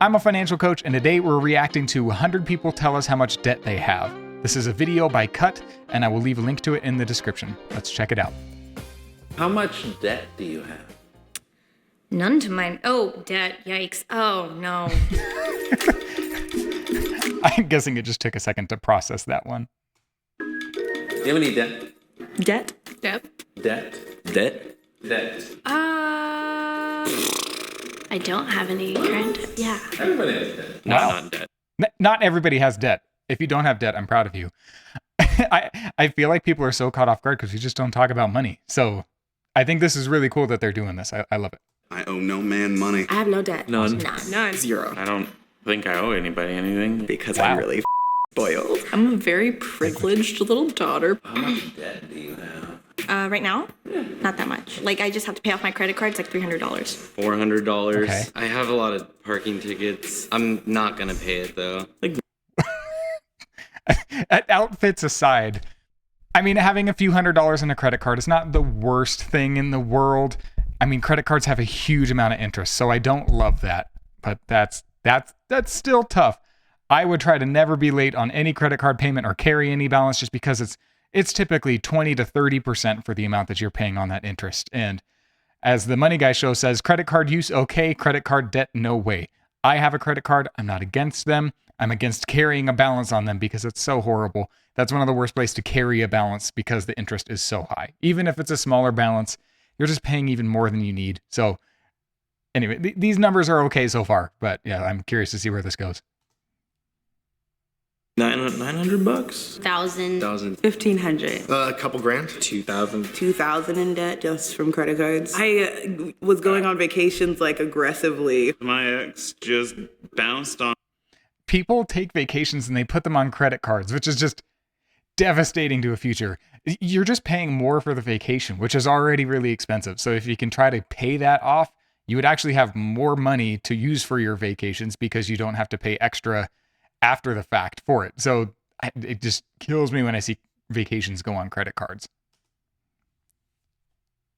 I'm a financial coach, and today we're reacting to 100 people tell us how much debt they have. This is a video by Cut, and I will leave a link to it in the description. Let's check it out. How much debt do you have? None to mine. Oh, debt. Yikes. Oh, no. I'm guessing it just took a second to process that one. Do you have any debt? Debt? Debt? Debt? Debt? Debt. I don't have any current. Yeah. Everybody has debt. Not debt. Not everybody has debt. If you don't have debt, I'm proud of you. I feel like people are so caught off guard because we just don't talk about money. So I think this is really cool that they're doing this. I love it. I owe no man money. I have no debt. None. None. Zero. I don't think I owe anybody anything. Because Wow. I'm really spoiled. I'm a very privileged little daughter. How much debt do you have? Right now? Not that much. Like, I just have to pay off my credit card. It's like $300. $400. Okay. I have a lot of parking tickets. I'm not gonna pay it though. Outfits aside, I mean, having a few $100s in a credit card is not the worst thing in the world. I mean, credit cards have a huge amount of interest, so I don't love that. But that's still tough. I would try to never be late on any credit card payment or carry any balance, just because it's typically 20 to 30% for the amount that you're paying on that interest. And as the Money Guy show says, credit card use, okay. Credit card debt, no way. I have a credit card. I'm not against them. I'm against carrying a balance on them because it's so horrible. That's one of the worst places to carry a balance because the interest is so high. Even if it's a smaller balance, you're just paying even more than you need. So anyway, these numbers are okay so far, but yeah, I'm curious to see where this goes. $900? 1,000. 1,500. A couple grand. 2,000. 2,000 in debt just from credit cards. I was going on vacations like aggressively. My ex just bounced on. People take vacations and they put them on credit cards, which is just devastating to a future. You're just paying more for the vacation, which is already really expensive. So if you can try to pay that off, you would actually have more money to use for your vacations because you don't have to pay extra after the fact for it. So it just kills me when I see vacations go on credit cards.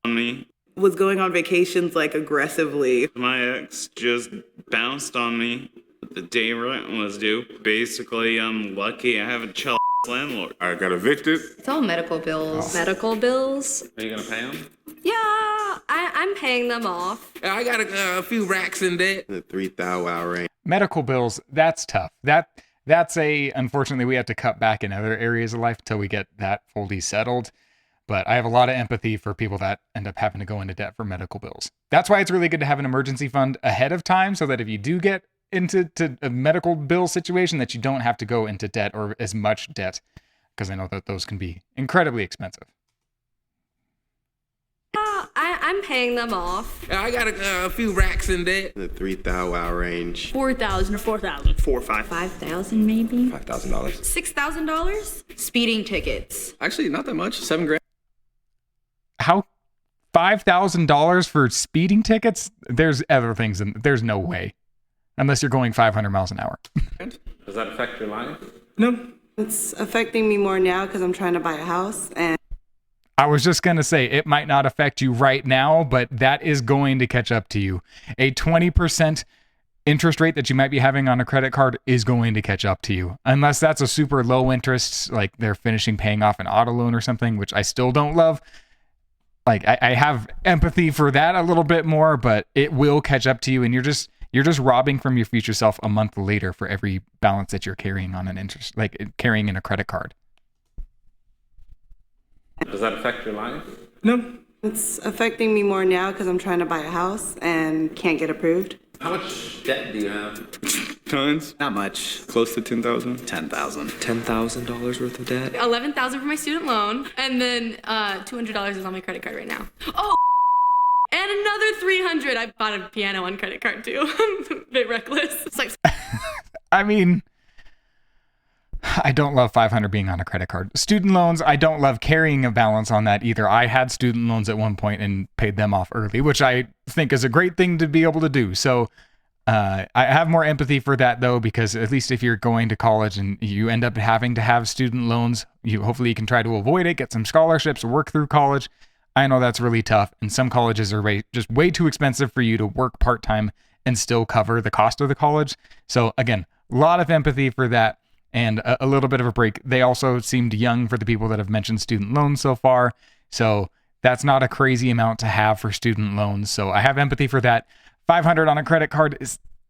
Me. Was going on vacations like aggressively. My ex just bounced on me. The day rent was due. Basically, I'm lucky I have a chill landlord. I got evicted. It's all medical bills. Medical bills? Are you gonna pay them? Yeah, I'm paying them off. I got a few racks in debt. The 3,000 range. Medical bills, that's tough. Unfortunately, we have to cut back in other areas of life until we get that fully settled. But I have a lot of empathy for people that end up having to go into debt for medical bills. That's why it's really good to have an emergency fund ahead of time, so that if you do get into a medical bill situation, that you don't have to go into debt or as much debt, because I know that those can be incredibly expensive. I'm paying them off. I got a few racks in debt. The 3,000 range. 4,000 or 4,000. 4 or 5. 5,000 maybe. $5,000. $6,000. Speeding tickets. Actually, not that much. 7 grand. How? $5,000 for speeding tickets? There's other things, and there's no way. Unless you're going 500 miles an hour. Does that affect your life? No. It's affecting me more now because I'm trying to buy a house and I was just going to say, it might not affect you right now, but that is going to catch up to you. A 20% interest rate that you might be having on a credit card is going to catch up to you. Unless that's a super low interest, like they're finishing paying off an auto loan or something, which I still don't love. Like I have empathy for that a little bit more, but it will catch up to you, and you're just robbing from your future self a month later for every balance that you're carrying on an interest, like carrying in a credit card. Does that affect your life? No. it's affecting me more now because I'm trying to buy a house and can't get approved. How much debt do you have? Tons. Not much. Close to 10,000. 10,000. $10,000 worth of debt. $11,000 for my student loan, and then $200 is on my credit card right now. Oh, and another $300. I bought a piano on credit card too. I'm a bit reckless. It's like, I mean, I don't love 500 being on a credit card. Student loans, I don't love carrying a balance on that either. I had student loans at one point and paid them off early, which I think is a great thing to be able to do. So I have more empathy for that though, because at least if you're going to college and you end up having to have student loans, hopefully you can try to avoid it, get some scholarships, work through college. I know that's really tough, and some colleges are just way too expensive for you to work part-time and still cover the cost of the college. So again, a lot of empathy for that and a little bit of a break. They also seemed young for the people that have mentioned student loans so far. So that's not a crazy amount to have for student loans. So I have empathy for that. $500 on a credit card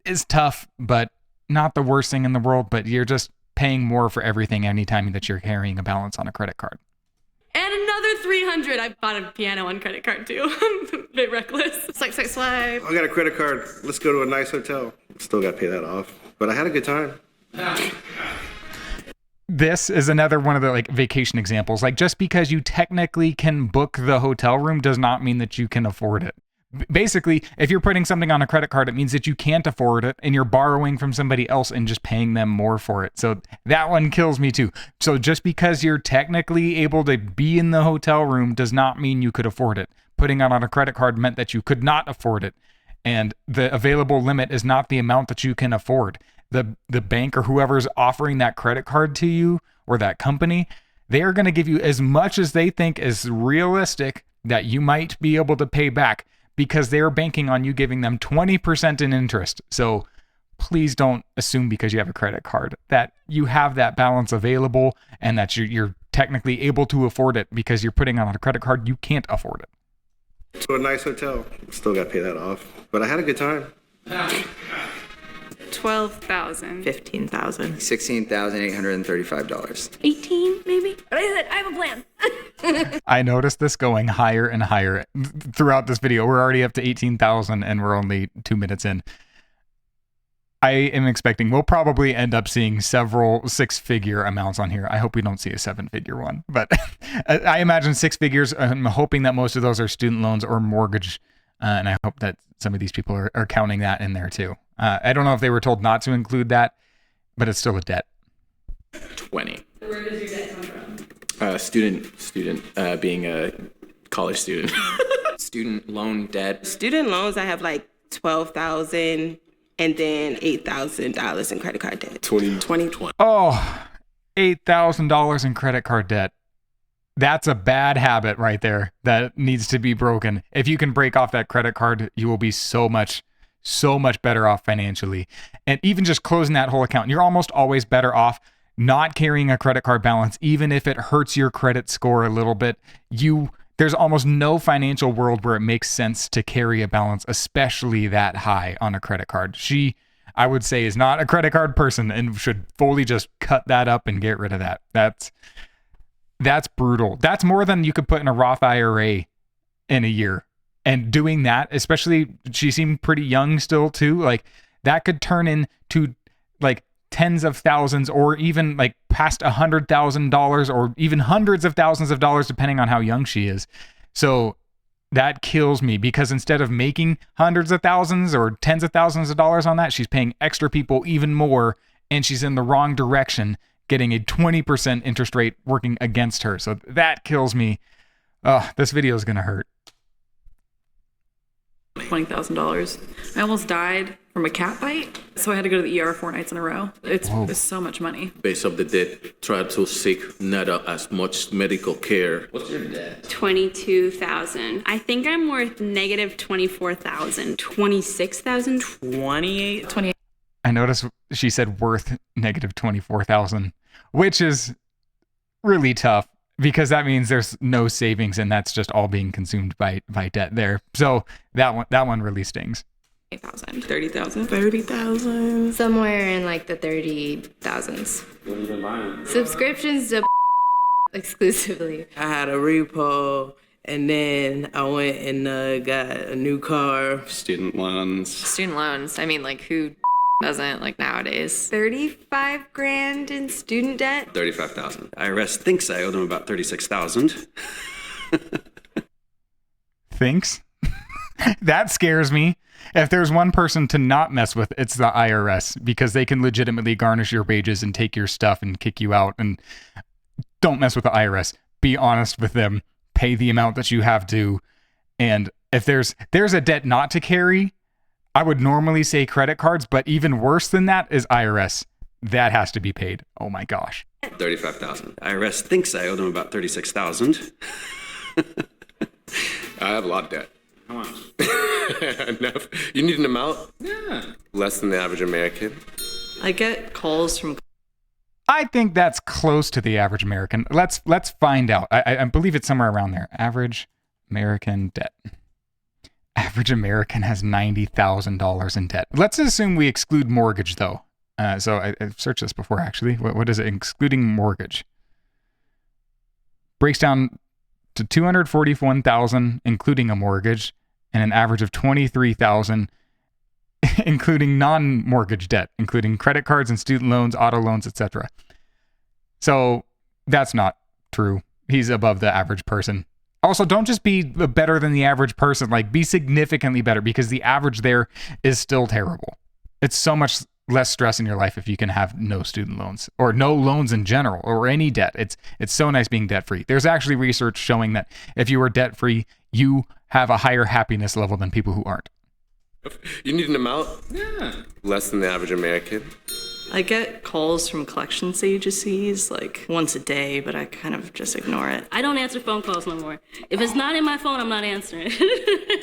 is tough, but not the worst thing in the world, but you're just paying more for everything anytime that you're carrying a balance on a credit card. And another 300. I bought a piano on credit card too. I'm a bit reckless. Swipe, swipe, swipe. I got a credit card. Let's go to a nice hotel. Still got to pay that off. But I had a good time. This is another one of the like vacation examples. Like just because you technically can book the hotel room does not mean that you can afford it. Basically, if you're putting something on a credit card, it means that you can't afford it and you're borrowing from somebody else and just paying them more for it. So that one kills me too. So just because you're technically able to be in the hotel room does not mean you could afford it. Putting it on a credit card meant that you could not afford it. And the available limit is not the amount that you can afford. The bank or whoever's offering that credit card to you or that company, they are going to give you as much as they think is realistic that you might be able to pay back, because they're banking on you giving them 20% in interest. So please don't assume because you have a credit card that you have that balance available and that you're technically able to afford it, because you're putting on a credit card. You can't afford it. To a nice hotel. Still got to pay that off. But I had a good time. 12,000. 15,000. $16,835. 18 maybe? But I said, I have a plan. I noticed this going higher and higher throughout this video. We're already up to 18,000 and we're only 2 minutes in. I am expecting we'll probably end up seeing several six-figure amounts on here. I hope we don't see a seven-figure one, but I imagine six figures. I'm hoping that most of those are student loans or mortgage, and I hope that some of these people are counting that in there too. I don't know if they were told not to include that, but it's still a debt. 20. Where does your debt come from? Student, being a college student. Student loan debt. Student loans, I have like 12,000 and then $8,000 in credit card debt. 20. Oh, $8,000 in credit card debt. That's a bad habit right there that needs to be broken. If you can break off that credit card, you will be so much better off financially. And even just closing that whole account, you're almost always better off not carrying a credit card balance, even if it hurts your credit score a little bit. There's almost no financial world where it makes sense to carry a balance, especially that high on a credit card. She, I would say, is not a credit card person and should fully just cut that up and get rid of that. That's brutal. That's more than you could put in a Roth IRA in a year. And doing that, especially, she seemed pretty young still too, like that could turn into like tens of thousands or even like past $100,000 or even hundreds of thousands of dollars, depending on how young she is. So that kills me, because instead of making hundreds of thousands or tens of thousands of dollars on that, she's paying extra people even more, and she's in the wrong direction, getting a 20% interest rate working against her. So that kills me. This video is going to hurt. $20,000. I almost died from a cat bite, so I had to go to the ER 4 nights in a row. It's so much money. Based off the debt, try to seek not as much medical care. What's your debt? $22,000. I think I'm worth negative $24,000. $26,000. 28. I noticed she said worth negative 24,000, which is really tough, because that means there's no savings and that's just all being consumed by debt there. So that one really stings. 30,000. 30,000. Somewhere in like the 30,000s. What have you been buying? Subscriptions to exclusively. I had a repo, and then I went and got a new car. Student loans. Student loans. I mean, like, who doesn't, like, nowadays? 35 grand in student debt. 35,000. IRS thinks I owe them about 36,000. Thinks? That scares me. If there's one person to not mess with, it's the IRS, because they can legitimately garnish your wages and take your stuff and kick you out. And don't mess with the IRS. Be honest with them. Pay the amount that you have to. And if there's a debt not to carry, I would normally say credit cards, but even worse than that is IRS. That has to be paid. Oh my gosh. 35,000. IRS thinks I owe them about 36,000. I have a lot of debt. How much? Enough. You need an amount? Yeah. Less than the average American. I get calls from I think that's close to the average American. Let's find out. I believe it's somewhere around there. Average American debt. Average American has $90,000 in debt. Let's assume we exclude mortgage, though. So I've searched this before, actually. What is it? Excluding mortgage. Breaks down to $241,000, including a mortgage, and an average of $23,000, including non-mortgage debt, including credit cards and student loans, auto loans, etc. So that's not true. He's above the average person. Also, don't just be better than the average person, like be significantly better, because the average there is still terrible. It's so much less stress in your life if you can have no student loans or no loans in general or any debt. It's so nice being debt free. There's actually research showing that if you are debt free, you have a higher happiness level than people who aren't. You need an amount? Yeah. Less than the average American. I get calls from collections agencies like once a day, but I kind of just ignore it. I don't answer phone calls no more. If it's not in my phone, I'm not answering.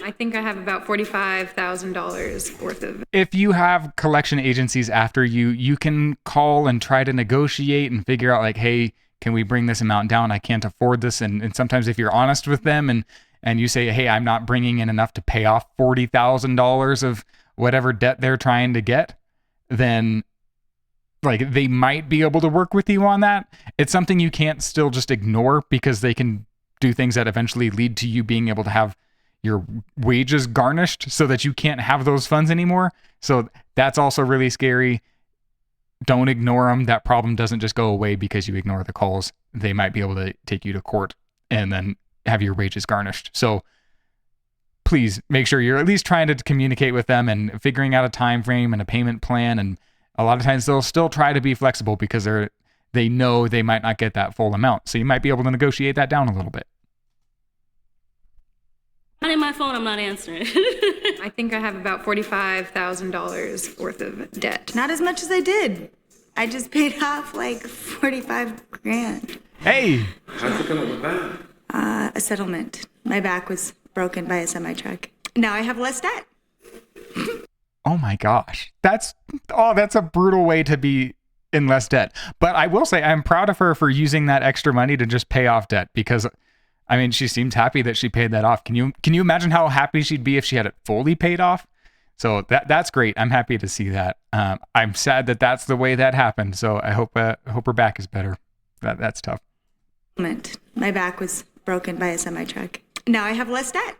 I think I have about $45,000 worth of. If you have collection agencies after you, you can call and try to negotiate and figure out like, hey, can we bring this amount down? I can't afford this. And sometimes if you're honest with them and you say, hey, I'm not bringing in enough to pay off $40,000 of whatever debt they're trying to get, then like they might be able to work with you on that. It's something you can't still just ignore because they can do things that eventually lead to you being able to have your wages garnished so that you can't have those funds anymore. So that's also really scary. Don't ignore them. That problem doesn't just go away because you ignore the calls. They might be able to take you to court and then have your wages garnished. So please make sure you're at least trying to communicate with them and figuring out a time frame and a payment plan. And a lot of times they'll still try to be flexible because they know they might not get that full amount. So you might be able to negotiate that down a little bit. Not in my phone, I'm not answering. I think I have about $45,000 worth of debt. Not as much as I did. I just paid off like 45 grand. Hey! How'd you come up with that? A settlement. My back was broken by a semi-truck. Now I have less debt. Oh my gosh. That's a brutal way to be in less debt. But I will say I'm proud of her for using that extra money to just pay off debt because I mean, she seemed happy that she paid that off. Can you imagine how happy she'd be if she had it fully paid off? So that's great. I'm happy to see that. I'm sad that that's the way that happened. So I hope her back is better. That's tough. My back was broken by a semi-truck. Now I have less debt.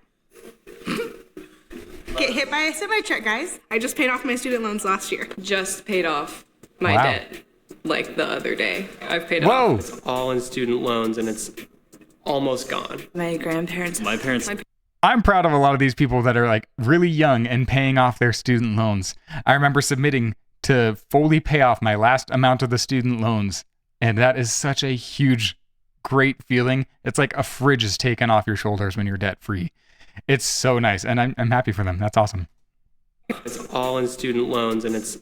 Get hit by a semi-truck, guys. I just paid off my student loans last year. Just paid off my Wow. debt like the other day. I've paid it off. Whoa! It's all in student loans and it's almost gone. My grandparents. My parents. I'm proud of a lot of these people that are like really young and paying off their student loans. I remember submitting to fully pay off my last amount of the student loans. And that is such a huge, great feeling. It's like a fridge is taken off your shoulders when you're debt free. It's so nice. And I'm happy for them. That's awesome. It's all in student loans and it's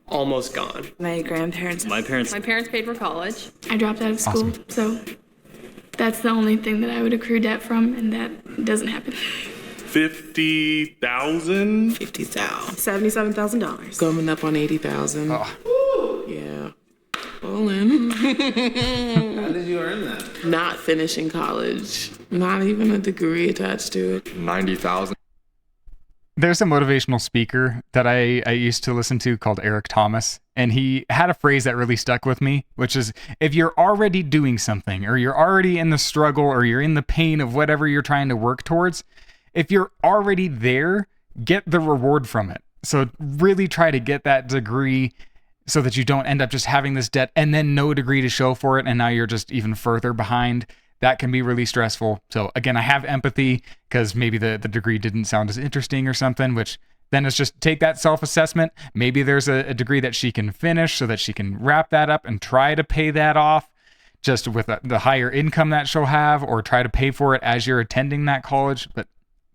almost gone. My grandparents. My parents. My parents paid for college. I dropped out of school, so that's the only thing that I would accrue debt from, and that doesn't happen. 50,000? 50,000. $77,000. Coming up on 80,000. Oh. Yeah. All in. How did you earn that? Not finishing college. Not even a degree attached to it. 90,000. There's a motivational speaker that I used to listen to called Eric Thomas, and he had a phrase that really stuck with me, which is if you're already doing something or you're already in the struggle or you're in the pain of whatever you're trying to work towards, if you're already there, get the reward from it. So really try to get that degree so that you don't end up just having this debt and then no degree to show for it, and now you're just even further behind. That can be really stressful. So again, I have empathy because maybe the degree didn't sound as interesting or something, which then it's just take that self-assessment. Maybe there's a degree that she can finish so that she can wrap that up and try to pay that off just with the higher income that she'll have, or try to pay for it as you're attending that college. But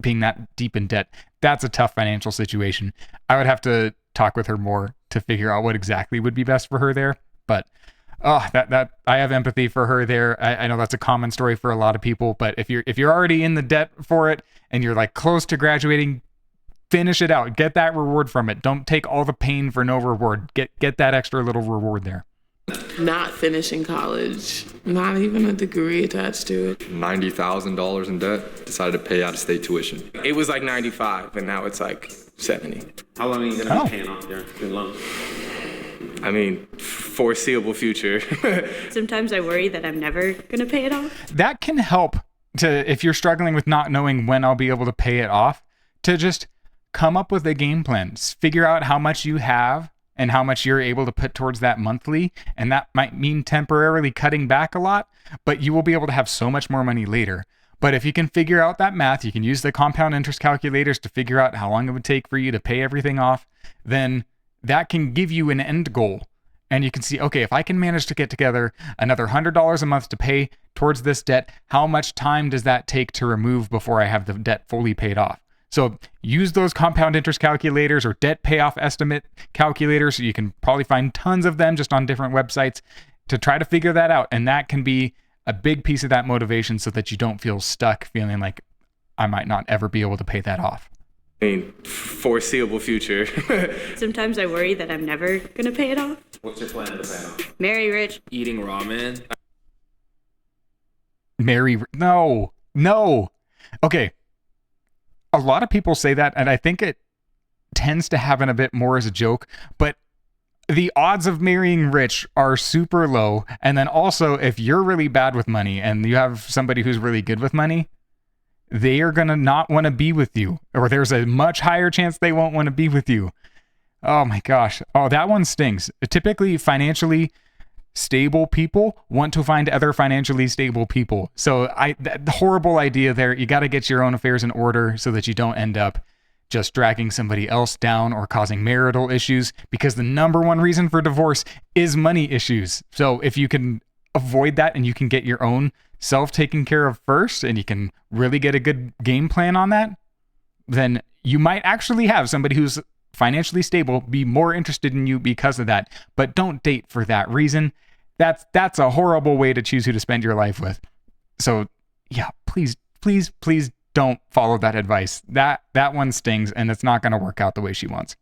being that deep in debt, that's a tough financial situation. I would have to talk with her more to figure out what exactly would be best for her there. But Oh, that I have empathy for her there. I know that's a common story for a lot of people, but if you're already in the debt for it and you're like close to graduating, finish it out. Get that reward from it. Don't take all the pain for no reward. Get that extra little reward there. Not finishing college, not even a degree attached to it. $90,000 in debt, decided to pay out of state tuition. It was like 95, and now it's like 70. How long are you gonna be paying off your loan? I mean, foreseeable future. Sometimes I worry that I'm never gonna pay it off. That can help to, if you're struggling with not knowing when I'll be able to pay it off, to just come up with a game plan. Figure out how much you have and how much you're able to put towards that monthly. And that might mean temporarily cutting back a lot, but you will be able to have so much more money later. But if you can figure out that math, you can use the compound interest calculators to figure out how long it would take for you to pay everything off, then that can give you an end goal. And you can see, okay, if I can manage to get together another $100 a month to pay towards this debt, how much time does that take to remove before I have the debt fully paid off? So use those compound interest calculators or debt payoff estimate calculators. You can probably find tons of them just on different websites to try to figure that out. And that can be a big piece of that motivation so that you don't feel stuck feeling like I might not ever be able to pay that off. I mean, foreseeable future. Sometimes I worry that I'm never gonna pay it off. What's your plan to pay it off? Marry rich. Eating ramen. No. Okay. A lot of people say that, and I think it tends to happen a bit more as a joke, but the odds of marrying rich are super low. And then also, if you're really bad with money and you have somebody who's really good with money, they are going to not want to be with you, or there's a much higher chance they won't want to be with you. Oh my gosh. Oh, that one stings. Typically, financially stable people want to find other financially stable people. So the horrible idea there. You got to get your own affairs in order so that you don't end up just dragging somebody else down or causing marital issues, because the number one reason for divorce is money issues. So if you can avoid that and you can get your own self taken care of first, and you can really get a good game plan on that, then you might actually have somebody who's financially stable be more interested in you because of that. But don't date for that reason. That's a horrible way to choose who to spend your life with. So yeah, please don't follow that advice. That one stings, and it's not going to work out the way she wants.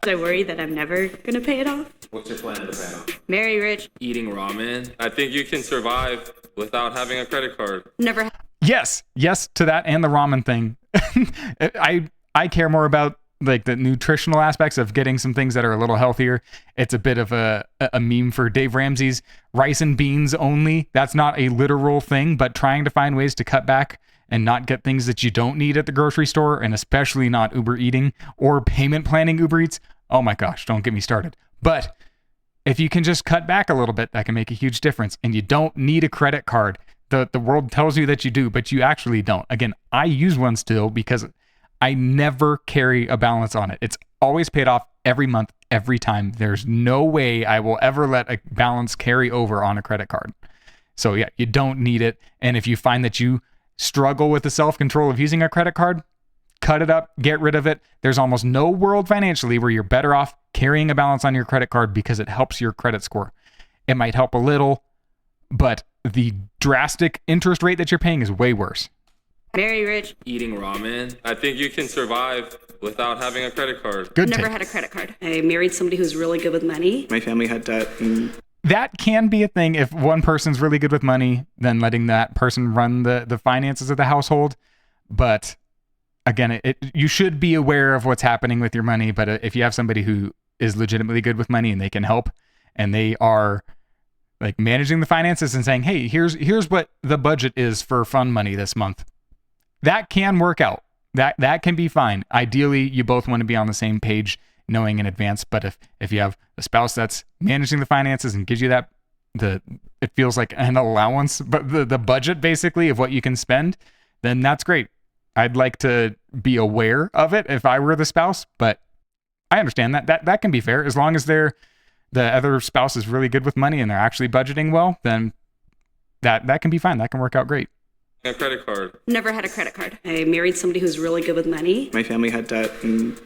I worry that I'm never gonna pay it off. What's your plan to pay it off? Marry rich. Eating ramen. I think you can survive without having a credit card. Never. Yes to that, and the ramen thing. I care more about like the nutritional aspects of getting some things that are a little healthier. It's a bit of a meme for Dave Ramsey's rice and beans only. That's not a literal thing, but trying to find ways to cut back and not get things that you don't need at the grocery store, and especially not Uber eating or payment planning Uber Eats. Oh my gosh, don't get me started. But if you can just cut back a little bit, that can make a huge difference. And you don't need a credit card. The world tells you that you do, but you actually don't. Again, I use one still because I never carry a balance on it. It's always paid off every month, every time. There's no way I will ever let a balance carry over on a credit card. So yeah, you don't need it. And if you find that you struggle with the self-control of using a credit card, cut it up, get rid of it. There's almost no world financially where you're better off carrying a balance on your credit card because it helps your credit score. It might help a little, but the drastic interest rate that you're paying is way worse. Marry rich. Eating ramen. I think you can survive without having a credit card. Good Never take. had a credit card. I married somebody who's really good with money. My family had debt, and That can be a thing. If one person's really good with money, then letting that person run the finances of the household. But again, you should be aware of what's happening with your money. But if you have somebody who is legitimately good with money and they can help, and they are like managing the finances and saying, hey, here's what the budget is for fun money this month, that can work out. That can be fine. Ideally, you both want to be on the same page, knowing in advance. But if you have a spouse that's managing the finances and gives you that, it feels like an allowance, but the budget basically of what you can spend, then that's great. I'd like to be aware of it if I were the spouse, but I understand that can be fair. As long as the other spouse is really good with money and they're actually budgeting well, then that can be fine. That can work out great. A credit card. Never had a credit card. I married somebody who's really good with money. my family had debt, and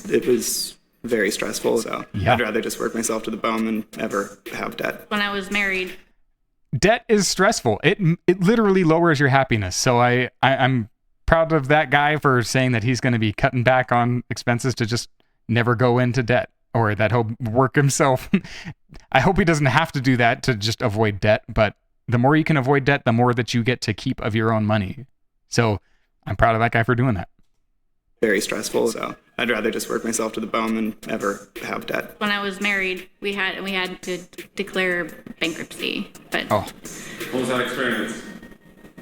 it was very stressful. So Yeah. I'd rather just work myself to the bone than ever have debt. When I was married, Debt is stressful. It literally lowers your happiness. So I'm proud of that guy for saying that he's going to be cutting back on expenses to just never go into debt, or that he'll work himself. I hope he doesn't have to do that to just avoid debt, but the more you can avoid debt, the more that you get to keep of your own money. So I'm proud of that guy for doing that. Very stressful. So I'd rather just work myself to the bone than ever have debt. when I was married, we had to declare bankruptcy, but Oh, What was that experience?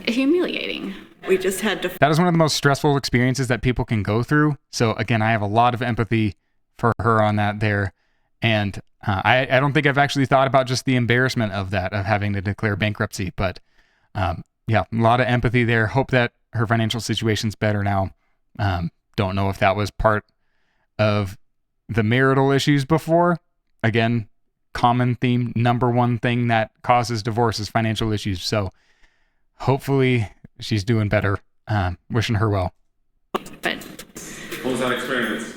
humiliating. We just had to that is one of the most stressful experiences that people can go through. So again, I have a lot of empathy for her on that there. And I don't think I've actually thought about just the embarrassment of that, of having to declare bankruptcy. But yeah, a lot of empathy there. Hope that her financial situation's better now. Don't know if that was part of the marital issues before. Again, common theme, number one thing that causes divorce is financial issues. So hopefully she's doing better. Wishing her well. But What was that experience?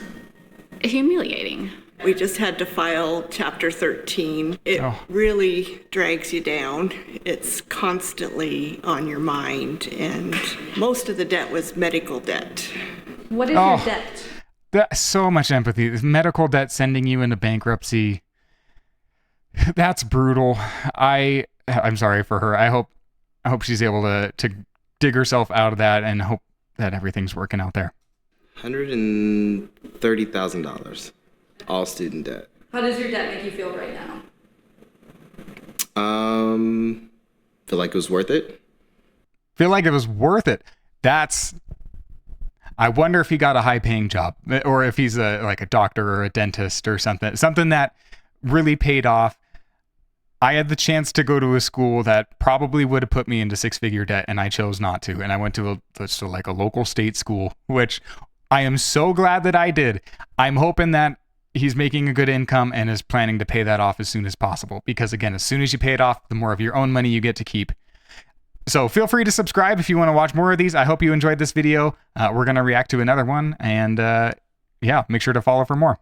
humiliating. We just had to file Chapter 13. It really drags you down. It's constantly on your mind, and most of the debt was medical debt. What is Oh. your debt? That's so much empathy. This medical debt sending you into bankruptcy. That's brutal. I'm sorry for her. I hope she's able to dig herself out of that, and hope that everything's working out there. $130,000, all student debt. How does your debt make you feel right now? Feel like it was worth it. Feel like it was worth it. I wonder if he got a high-paying job, or if he's like a doctor or a dentist or something that really paid off. I had the chance to go to a school that probably would have put me into six-figure debt, and I chose not to. And I went to a local state school, which I am so glad that I did. I'm hoping that he's making a good income and is planning to pay that off as soon as possible. Because again, as soon as you pay it off, the more of your own money you get to keep. So feel free to subscribe if you want to watch more of these. I hope you enjoyed this video. We're going to react to another one. And yeah, make sure to follow for more.